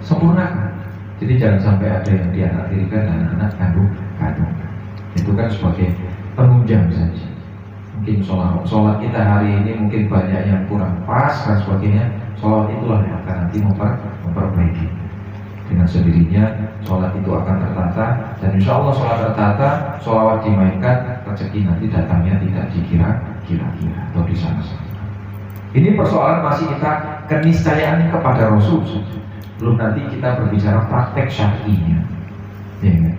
sempurnakan. Jadi jangan sampai ada yang dianak-tirikan dan anak kandung. Itu kan sebagai penunjang saja. Mungkin sholat kita hari ini mungkin banyak yang kurang pas dan sebagainya. Sholat itulah yang akan nanti memperbaiki. Dengan sendirinya sholat itu akan tertata, dan insya Allah sholat tertata, sholawat dimainkan, rezeki nanti datangnya tidak dikira-kira atau disana-sana. Ini persoalan masih kita keniscayaan kepada Rasul. Belum nanti kita berbicara praktek syar'inya. Ya, kan?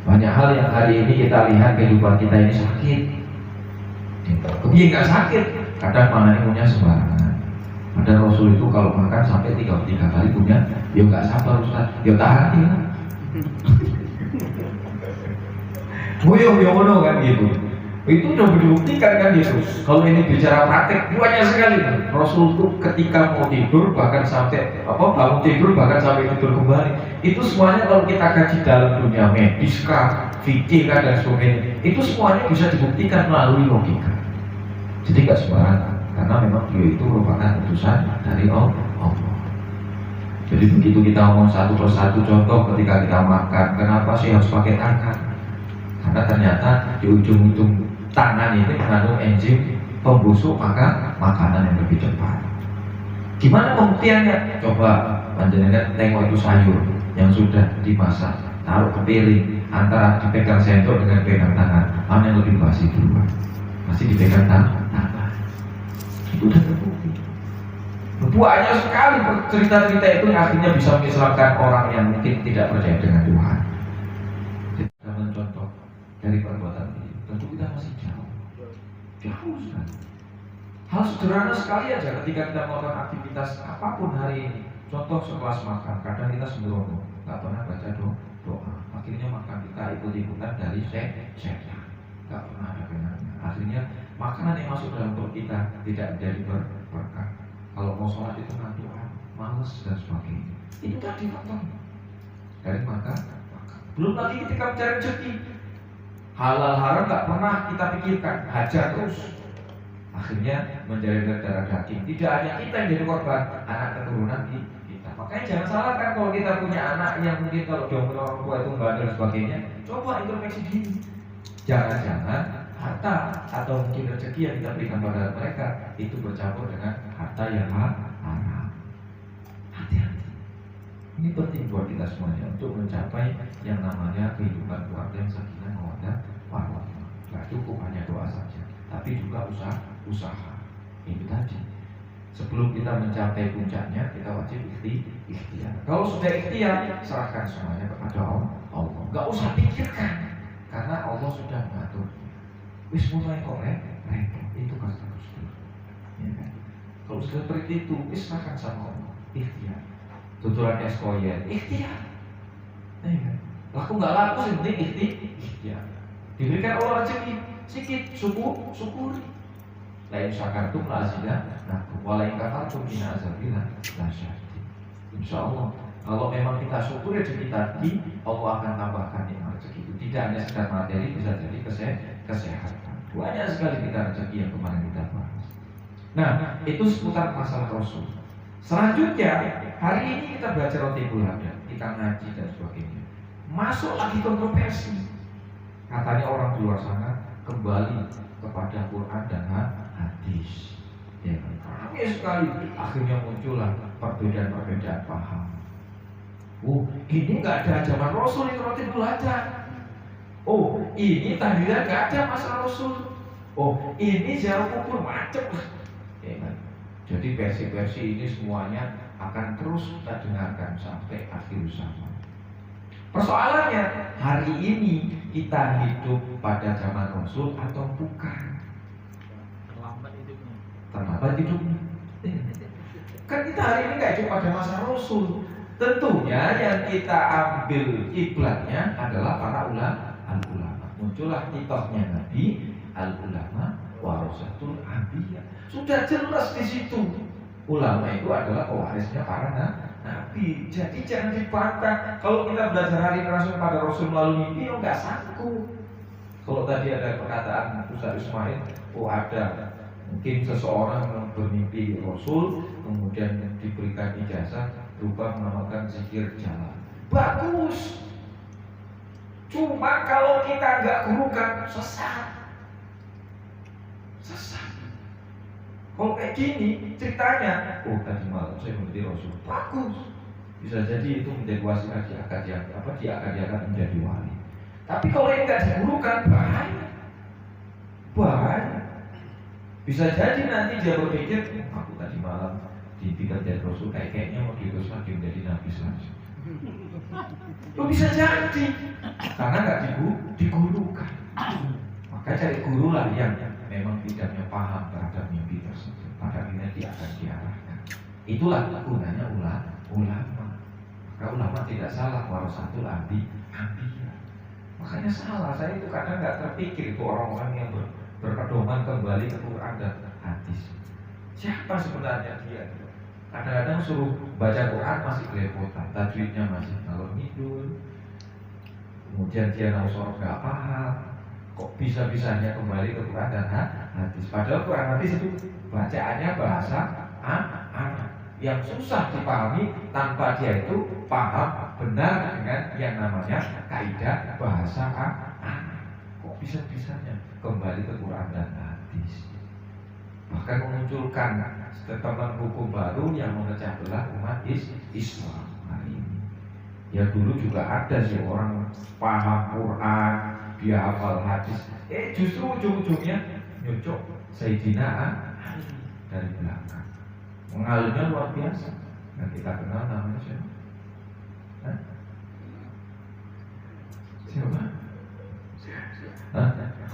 Banyak hal yang hari ini kita lihat kehidupan kita ini sakit. Kemudian nggak sakit, kadang mana punya sembarangan. Ada Rasul itu kalau makan sampai 3 kali punya, ya nggak sabar Ustaz, ya tahan ya. Boyo kan gitu. Itu udah dibuktikan kan Yesus. Kalau ini bicara praktek banyak sekali. Rasul itu ketika mau tidur bahkan sampai bangun tidur bahkan sampai tidur kembali. Itu semuanya kalau kita kaji dalam dunia medis kah, fikih kah dan sebagainya, itu semuanya bisa dibuktikan melalui logika. Jadi nggak sembarangan, karena memang beliau itu merupakan utusan dari Allah. Jadi begitu kita ngomong satu persatu contoh ketika kita makan, kenapa sih harus pakai tangan? Karena ternyata di ujung-ujung tangan ini mengandung enzim pembusuk makanan yang lebih cepat. Gimana pembuktiannya? Coba panjenengan tengok itu sayur yang sudah dimasak, taruh ke piring, antara dipegang sendok dengan pegang tangan, mana yang lebih basi duluan? Masih dipegang tangan. Itu udah terbukti. Banyak sekali cerita-cerita itu yang akhirnya bisa mengislamkan orang yang mungkin tidak percaya dengan Tuhan. Kita mencontoh dari perbuatan ini, tentu kita masih jauh sekali. Hal sederhana sekali aja ketika kita melakukan aktivitas apapun hari ini. Contoh sekelas makan, kadang kita sembrono, nggak pernah baca doa. Akhirnya makan kita ikut-ikutan dari setan, nggak pernah ada benarnya. Akhirnya makanan yang masuk dalam perut kita tidak menjadi berkah. Kalau mau sholat itu ngantuan, males dan sebagainya. Itu tadi faktor dari makan. Belum lagi ketika mencari rezeki, halal haram nggak pernah kita pikirkan, hajar terus. Akhirnya menjadi darah daging. Tidak hanya kita yang jadi korban, anak keturunan kita. Makanya jangan salahkan kalau kita punya anak yang mungkin kalau diomongin orang tua itu nggak ada dan sebagainya. Coba introspeksi diri. Jangan-jangan harta atau mungkin rezeki yang kita berikan pada mereka itu bercampur dengan harta yang haram. Hati-hati. Ini penting buat kita semuanya untuk mencapai yang namanya kehidupan keluarga yang sakinah mawaddah warahmah. Gak cukup hanya doa saja, tapi juga usaha. Itu tadi. Sebelum kita mencapai puncaknya, kita wajib ikhtiar. Kalau sudah ikhtiar, serahkan semuanya kepada Allah. Gak usah pikirkan, karena Allah sudah mengatur. Wis mulai repot, itu kata Rasul. Ya kan? Kalau sudah seperti itu, wis serahkan sama Allah. Ikhtiar. Tuturan eskoyen, ikhtiar. Ya kan? Laku nggak laku, yang penting ikhtiar. Diberikan Allah rezeki sedikit, syukuri. Lain syakartum la azidannakum, walain kafartum inna azabi lasyadid. Insyaallah, kalau memang kita syukuri rezeki tadi, Allah akan tambahkan nikmat rezeki itu. Tidak hanya sekedar materi, bisa jadi kesehatan. Banyak sekali kita rezeki yang kemarin kita bahas. Nah, itu seputar masalah Rasul. Selanjutnya, hari ini kita belajar roti buladan, kita ngaji dan sebagainya. Masuk lagi kontroversi. Katanya orang di luar sana kembali kepada Quran dan hadis. Ya, ramai sekali. Akhirnya muncullah perbedaan-perbedaan paham. Ini nggak ada zaman Rasul itu roti buladan. Ini tahlilan nggak ada masa Rasul. Ini ziarah kubur macam. Ya, kan? Jadi versi-versi ini semuanya akan terus kita dengarkan sampai akhir zaman. Persoalannya, hari ini kita hidup pada zaman Rasul atau bukan? Terlambat hidupnya. Kan kita hari ini nggak hidup pada masa Rasul. Tentunya yang kita ambil kiblatnya adalah para ulama. Muncullah titohnya Nabi, al-ulama warasatul anbiya. Sudah jelas di situ. Ulama itu adalah pewarisnya para nabi. Jadi jangan dibantah. Kalau kita belajar hari ini langsung pada Rasul melalui mimpi, nggak sanggup. Kalau tadi ada perkataan Ustaz Ismail, ada mungkin seseorang bermimpi Rasul, kemudian diberikan ijazah, berubah menamakan zikir jalan. Bagus. Cuma kalau kita nggak gurukan, sesat. Kalau kayak gini ceritanya, oh tadi malam saya mengerti Rasul, bagus. Bisa jadi itu menjadi wasilah dia akan menjadi wali. Tapi kalau ini nggak digurukan, bahaya. Bisa jadi nanti dia berpikir, aku tadi malam ditinggal jadi Rasul, kayaknya mau diutuskan dia menjadi Nabi selanjutnya. Itu bisa jadi karena nggak digurukan. Maka cari guru lah yang memang tidaknya paham terhadap mimpi tersebut. Pada akhirnya dia akan diarahkan. Itulah gunanya ulama. Maka ulama tidak salah, warasatul anbiya. Makanya salah, saya itu kadang nggak terpikir itu orang-orang yang berpedoman kembali ke Quran dan hadis. Siapa sebenarnya dia? Kadang-kadang suruh baca Quran masih kelepotan, tajwidnya masih ngalor ngidul. Kemudian dia nausor nggak paham. Kok bisa-bisanya kembali ke Quran dan hadis? Padahal Quran hadis itu bacaannya bahasa Arab yang susah dipahami tanpa dia itu paham benar dengan yang namanya kaidah bahasa Arab. Kok bisa-bisanya kembali ke Quran dan hadis? Bahkan memunculkan teman hukum baru yang memecah belah umat Islam hari ini. Ya dulu juga ada sih orang paham Quran, dia hafal hadis, justru ujung-ujungnya nyocok Sayyidina Ali dari belakang. Mengalirnya luar biasa. Nah kita kenal namanya siapa? Siapa?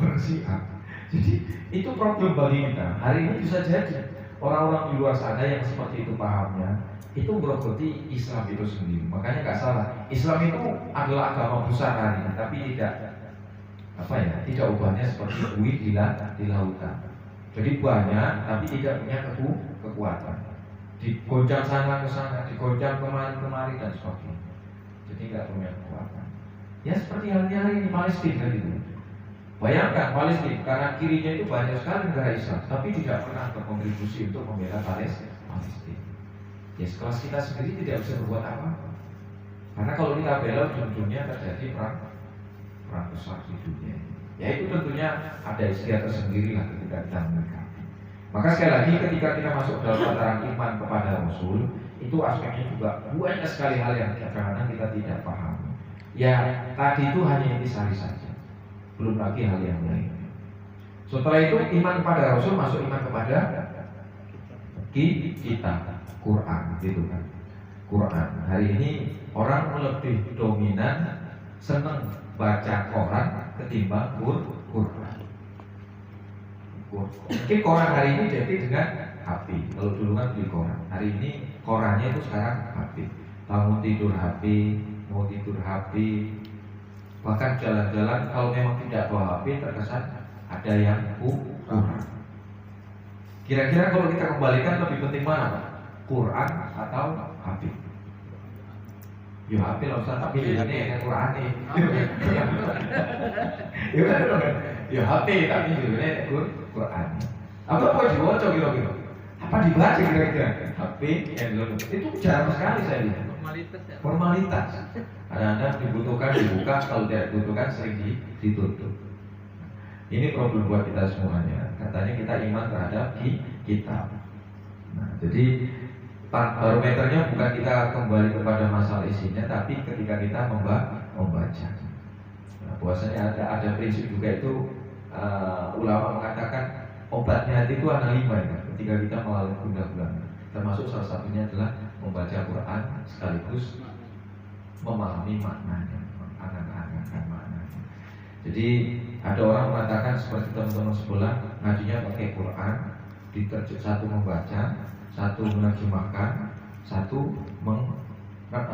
Orang Syiah. Jadi itu problem bagi kita. Hari ini bisa jadi orang-orang di luar sana yang seperti itu pahamnya, itu berarti Islam itu sendiri. Makanya nggak salah. Islam itu adalah agama besar hari ini, tapi tidak ubahnya seperti buih di lautan. Jadi banyak, tapi tidak punya kekuatan. Digoncang sana ke sana, digoncang kemari dan sebagainya. Jadi nggak punya kekuatan. Ya seperti halnya hari ini Palestina gitu. Bayangkan Palestina, kanan kirinya itu banyak sekali negara Islam, tapi tidak pernah berkontribusi untuk membela Palestina. Ya sekelas kita sendiri tidak bisa berbuat apa-apa. Karena kalau kita bela, ujung-ujungnya terjadi perang besar di dunia. Ya itu tentunya ada istilah tersendiri lah ketika kita menyikapi. Maka sekali lagi ketika kita masuk dalam tataran iman kepada Rasul, itu aspeknya juga banyak sekali hal yang kadang-kadang kita tidak paham. Ya tadi itu hanya intisari saja, belum lagi hal yang lain. Setelah itu iman kepada Rasul masuk iman kepada kita, Quran, gitu kan. Quran. Hari ini orang lebih dominan senang baca koran ketimbang Quran. Mungkin koran hari ini jadi dengan HP. Kalau dulu kan beli koran. Hari ini korannya itu sekarang HP. Bangun tidur HP, mau tidur HP. Bahkan jalan-jalan kalau memang tidak bawa HP terkesan ada yang kurang. Kira-kira kalau kita kembalikan lebih penting mana, Pak? Quran atau HP? Ya HP lah Ustaz, tapi ini yang Quran nih. Ya HP tapi ini Quran. Apa dibaca kira-kira? Apa dibaca kira-kira? HP yang belum itu jarang sekali saya lihat. Formalitas. Kadang-kadang dibutuhkan dibuka, kalau tidak dibutuhkan sering ditutup. Ini problem buat kita semuanya. Katanya kita iman terhadap kitab. Nah, jadi barometernya bukan kita kembali kepada masalah isinya, tapi ketika kita membaca. Nah, bahwasanya ada prinsip juga itu ulama mengatakan obatnya hati itu ada 5 ya. Ketika kita melalui guna-guna, termasuk salah satunya adalah membaca Quran sekaligus memahami maknanya, mengangan-angan maknanya. Jadi ada orang mengatakan seperti teman-teman sebelah ngajinya pakai Quran, satu membaca, satu menerjemahkan, satu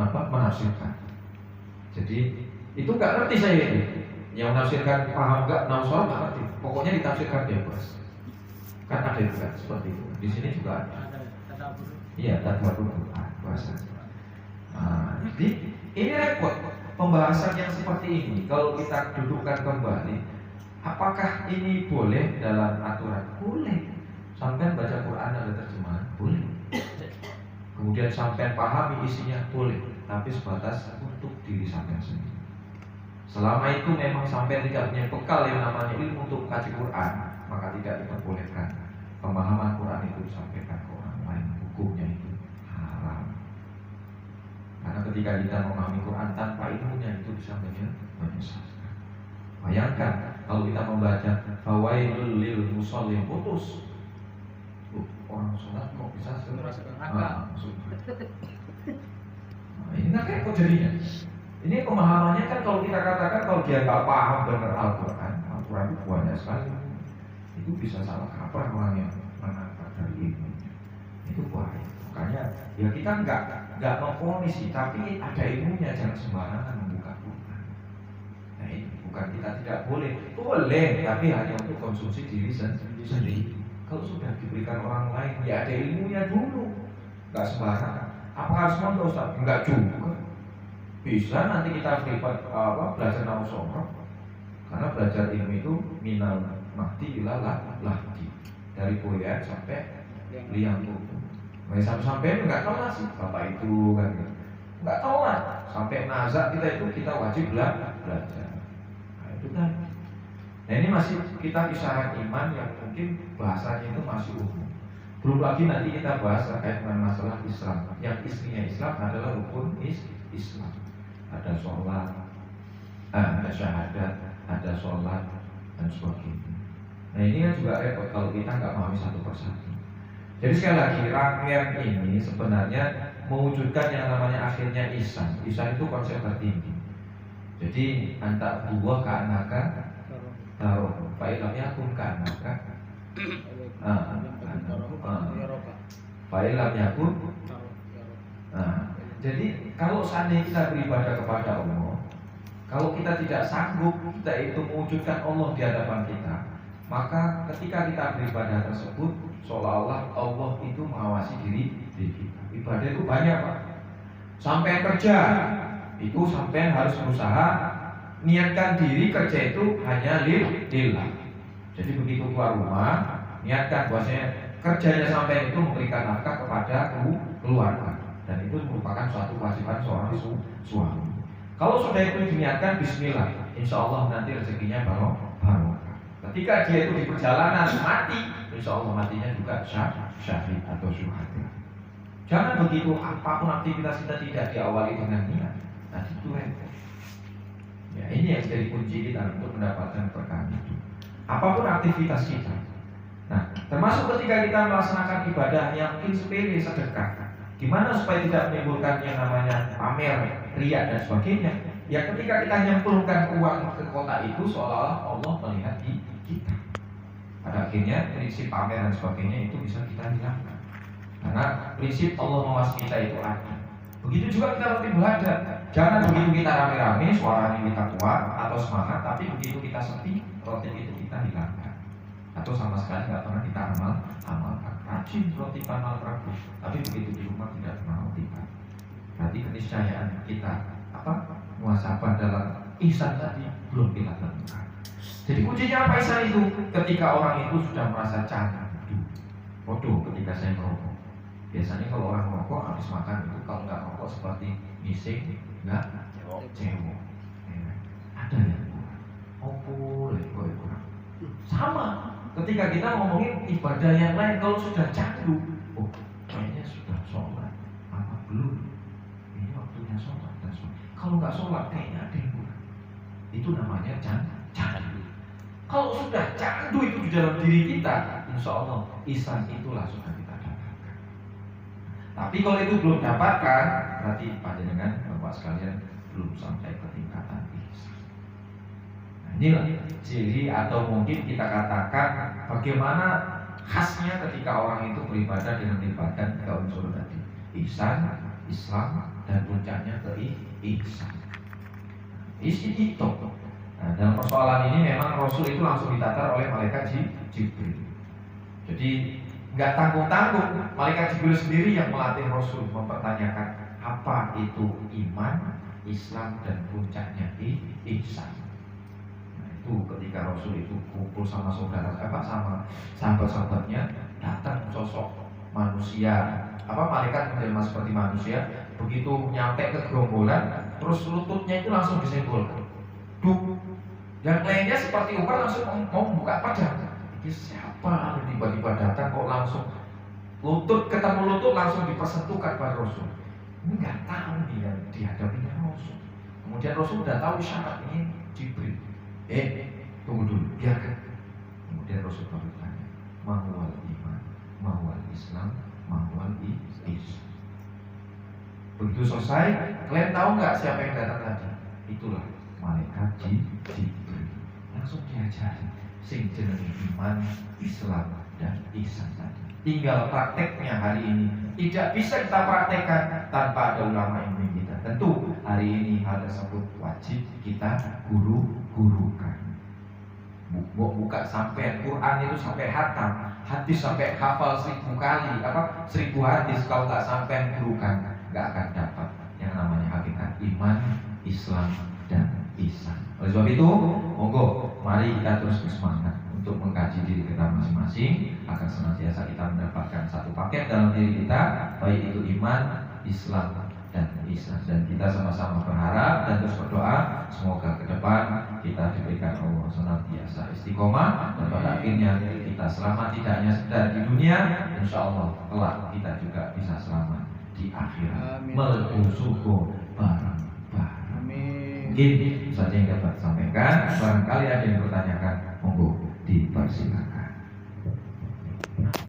menafsirkan. Jadi itu nggak ngerti saya itu. Yang menafsirkan paham nggak, nausor nggak ngerti. Pokoknya ditafsirkan bebas. Kan ada juga seperti itu. Di sini juga ada. Iya, tadabbur Quran bahasanya. Nah, jadi ini repot. Pembahasan yang seperti ini kalau kita dudukkan kembali, apakah ini boleh dalam aturan? Boleh. Sampai baca Quran ada terjemahan? Boleh. kemudian sampai pahami isinya, boleh, tapi sebatas untuk diri sampai sendiri. Selama itu memang sampai tidak punya bekal yang namanya ilmu untuk kaji Quran, maka tidak diperbolehkan pemahaman Quran itu disampaikan ke orang lain. Hukumnya itu haram. Karena ketika kita memahami Quran tanpa ilmunya, itu bisa menyesatkan. Bayangkan kalau kita membaca fawailul lil musallin, putus. Orang sholat kok bisa ini kan kayak kok jadinya. Ini pemahamannya kan kalau kita katakan kalau dia nggak paham benar Al-Quran itu banyak sekali. Itu bisa salah kaprah orang yang menangkap dari ilmunya. Itu bahaya. Makanya ya kita nggak memvonis sih, tapi ada ilmunya, jangan sembarangan membuka Quran. Nah ini bukan kita tidak boleh, tapi hanya untuk konsumsi diri sendiri. Kalau sudah diberikan orang lain, ya ada ilmunya dulu, nggak sembarangan. Apa harus mondok Ustaz? Enggak juga. Bisa nanti kita belajar nahu sorok, karena belajar ilmu itu minal mahdi ila lahdi, dari boyan sampai liang tubuh. Sampai nggak tahu lah sih bapak itu kan, nggak tahu lah sampai nazar kita wajib belajar. Nah, itu kan. Nah ini masih kita kisaran iman yang mungkin bahasanya itu masih umum. Belum lagi nanti kita bahas terkait dengan masalah Islam. Yang isinya Islam adalah rukun Islam. Ada sholat, ada syahadat, ada sholat dan sebagainya. Nah ini kan juga repot kalau kita nggak memahami satu persatu. Jadi sekali lagi rangkaian ini sebenarnya mewujudkan yang namanya akhirnya ihsan. Ihsan itu konsep tertinggi. Jadi antara dua keanakan taruh, fa'ilamnya pun keanakan. Fa'ilamnya pun. Jadi kalau seandainya kita beribadah kepada Allah, kalau kita tidak sanggup kita itu mewujudkan Allah di hadapan kita, maka ketika kita beribadah tersebut seolah-olah Allah itu mengawasi diri kita. Ibadah itu banyak Pak. Sampai kerja itu sampai harus berusaha niatkan diri kerja itu hanya lillah. Jadi begitu keluar rumah, niatkan bahwasanya kerjanya sampai itu memberikan nafkah kepada keluarga, dan itu merupakan suatu kewajiban seorang suami. Kalau sudah itu diniatkan, bismillah, insya Allah nanti rezekinya barokah. Ketika dia itu di perjalanan mati, insya Allah matinya juga syahid atau syuhada. Jangan begitu apapun aktivitas kita tidak diawali dengan niat. Nah itu repot. Ya ini yang jadi kunci kita untuk mendapatkan berkah itu. Apapun aktivitas kita. Nah termasuk ketika kita melaksanakan ibadah yang mungkin sepele, sedekah. Gimana supaya tidak menimbulkan yang namanya pamer, riya dan sebagainya? Ya ketika kita nyemplungkan uang ke kota itu seolah-olah Allah melihat di kita. Pada akhirnya prinsip pamer dan sebagainya itu bisa kita hilangkan. Karena prinsip Allah mengawasi kita itu ada. Begitu juga kita rutin belajar. Jangan begitu kita rame-rame, suaranya kita kuat atau semangat, tapi begitu kita sepi, rutin itu kita hilangkan. Atau sama sekali nggak pernah kita amalkan. Rajin roti panal Prabu, tapi begitu di rumah tidak pernah rutikan. Berarti keniscayaan kita muhasabah dalam ihsan tadi belum kita temukan. Jadi kuncinya apa ihsan itu? Ketika orang itu sudah merasa candu, bodoh ketika saya merokok. Biasanya kalau orang merokok habis makan itu kalau nggak merokok seperti mising, nggak cewek. Ada yang kurang. Sama. Ketika kita ngomongin ibadah yang lain, kalau sudah candu, kayaknya sudah sholat, apa belum? Ini waktunya sholat dan sholat. Kalau nggak sholat, kayaknya ada yang kurang. Itu namanya candu. Kalau sudah candu itu di dalam diri kita, insya Allah ihsan itulah sudah kita dapatkan. Tapi kalau itu belum dapatkan, berarti panjenengan bapak sekalian belum sampai ke tingkatan ihsan. Inilah ciri atau mungkin kita katakan bagaimana khasnya ketika orang itu beribadah dengan melibatkan tiga unsur tadi, ihsan, Islam, dan puncaknya ke ihsan. Isi itu. Nah, dalam persoalan ini memang Rasul itu langsung ditatar oleh malaikat Jibril. Jadi nggak tanggung-tanggung, malaikat Jibril sendiri yang melatih Rasul mempertanyakan apa itu iman, Islam, dan puncaknya ihsan. Itu ketika Rasul itu kumpul sama saudara sama sahabat-sahabatnya, datang sosok manusia, malaikat menjelma seperti manusia. Begitu nyampe ke gerombolan, terus lututnya itu langsung disenggolkan. Duk. Yang lainnya seperti Umar langsung mau buka pedang. Ini siapa? Tiba-tiba datang kok langsung lutut ketemu lutut langsung dipersentuhkan pada Rasul. Ini nggak tahu dia dihadapinya Rasul. Kemudian Rasul udah tahu syarat ini Jibril. Tunggu dulu, biarkan. Kemudian Rasul bertanya, mahwal iman, mahwal Islam, mahwal Islam. Begitu selesai, kalian tahu nggak siapa yang datang tadi? Itulah malaikat Jibril. Langsung diajari sing jenenge iman, Islam dan ihsan tadi. Tinggal prakteknya hari ini. Tidak bisa kita praktekkan tanpa ada ulama ilmu kita. Tentu hari ini hal tersebut wajib kita guru-gurukan. Buka sampai Quran itu sampai hatam, hadis sampai hafal 1000 kali, 1000 hadis kalau nggak sampai gurukan, nggak akan dapat yang namanya hakikat iman, Islam dan ihsan. Oleh sebab itu, monggo mari kita terus bersemangat untuk mengkaji diri kita masing-masing agar senantiasa kita mendapatkan satu paket dalam diri kita, baik itu iman, Islam dan ihsan. Dan kita sama-sama berharap dan terus berdoa semoga ke depan kita diberikan Allah senantiasa istiqomah dan pada akhirnya kita selamat tidak hanya sekedar di dunia, insya Allah kelak kita juga bisa selamat di akhirat. Melebusuko barang-barang. Mungkin saja yang dapat sampaikan. Barangkali ada yang bertanyakan, monggo dipersilakan.